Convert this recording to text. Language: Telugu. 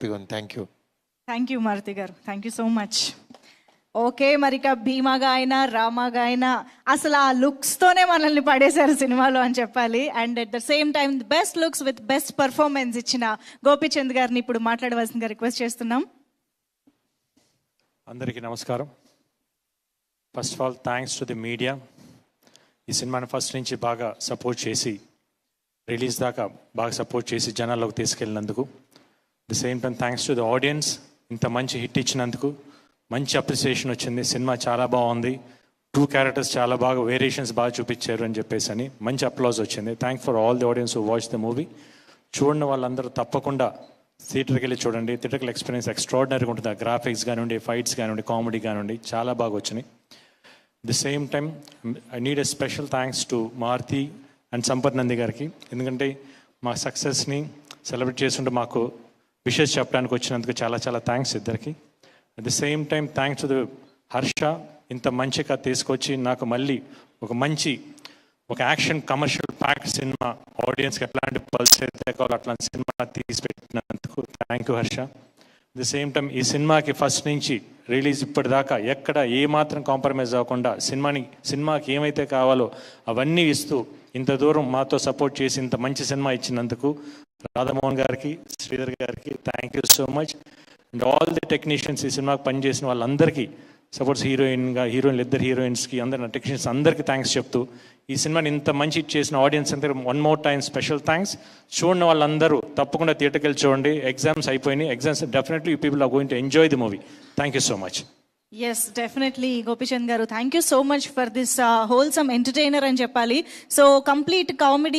Thank you. Thank you Maruti garu, thank you so much. Okay, మరి ఇక భీమాగా అయినా రామాగా అయినా అసలు ఆ లుక్స్తోనే మనల్ని పడేశారు సినిమాలో అని చెప్పాలి. And at the same time best looks with best performance ఇచ్చిన గోపీచంద్ గారిని ఇప్పుడు మాట్లాడవలసిందిగా రిక్వెస్ట్ చేస్తున్నాం. అందరికీ నమస్కారం. First of all thanks to the media. ఈ సినిమాని ఫస్ట్ నుంచి బాగా సపోర్ట్ చేసి రిలీజ్ దాకా బాగా సపోర్ట్ చేసి జనాల్లోకి తీసుకెళ్ళినందుకు. The same time thanks to the audience, ఇంత మంచి హిట్ ఇచ్చినందుకు. మంచి అప్రిసియేషన్ వచ్చింది, సినిమా చాలా బాగుంది, 2 క్యారెక్టర్స్ చాలా బాగా వేరియేషన్స్ బాగా చూపించారు అని చెప్పేసి అని మంచి అప్లాజ్ వచ్చింది. Thank for all the audience who watch the movie. చూడని వాళ్ళందరూ తప్పకుండా థియేటర్కి వెళ్ళి చూడండి. థియేటర్కల్ ఎక్స్పీరియన్స్ ఎక్స్ట్రాడినరీగా ఉంటుంది. గ్రాఫిక్స్ కానివ్వండి, ఫైట్స్ కానివ్వండి, కామెడీ కానివ్వండి, చాలా బాగా వచ్చినాయి. The same time I need a special thanks to Maruthi and Sampath Nandi గారికి. ఎందుకంటే మా సక్సెస్ని సెలబ్రేట్ చేస్తుంటే మాకు విషెస్ చెప్పడానికి వచ్చినందుకు చాలా చాలా థ్యాంక్స్ ఇద్దరికి. At the same time thanks to the Harsha, ఇంత మంచిగా తీసుకొచ్చి నాకు మళ్ళీ ఒక యాక్షన్ కమర్షియల్ ప్యాక్ సినిమా, ఆడియన్స్కి ఎట్లాంటి పల్స్ అయితే కావాలో అట్లాంటి సినిమా తీసి పెట్టినందుకు thank you Harsha. The same time ఈ సినిమాకి ఫస్ట్ నుంచి రిలీజ్ ఇప్పటిదాకా ఎక్కడ ఏమాత్రం కాంప్రమైజ్ అవ్వకుండా సినిమాకి ఏమైతే కావాలో అవన్నీ ఇస్తూ ఇంత దూరం మాతో సపోర్ట్ చేసి ఇంత మంచి సినిమా ఇచ్చినందుకు రాధామోహన్ గారికి, శ్రీధర్ గారికి thank you so much. And all the technicians, ఈ సినిమాకి పనిచేసిన వాళ్ళందరికీ, సపోర్ట్స్ హీరోయిన్లు, ఇద్దరు హీరోయిన్స్కి, అందరి టెక్నీషియన్స్ అందరికీ థ్యాంక్స్ చెప్తూ ఈ సినిమాని ఇంత మంచి చేసిన ఆడియన్స్ అందరూ one more time special thanks. చూడని వాళ్ళందరూ తప్పకుండా థియేటర్కి వెళ్ళి చూడండి. ఎగ్జామ్స్ అయిపోయినాయి, exams definitely you people are going to enjoy the movie. Thank you so much. Yes, definitely Gopichand garu, thank you so much for this wholesome entertainer అని చెప్పాలి. So complete comedy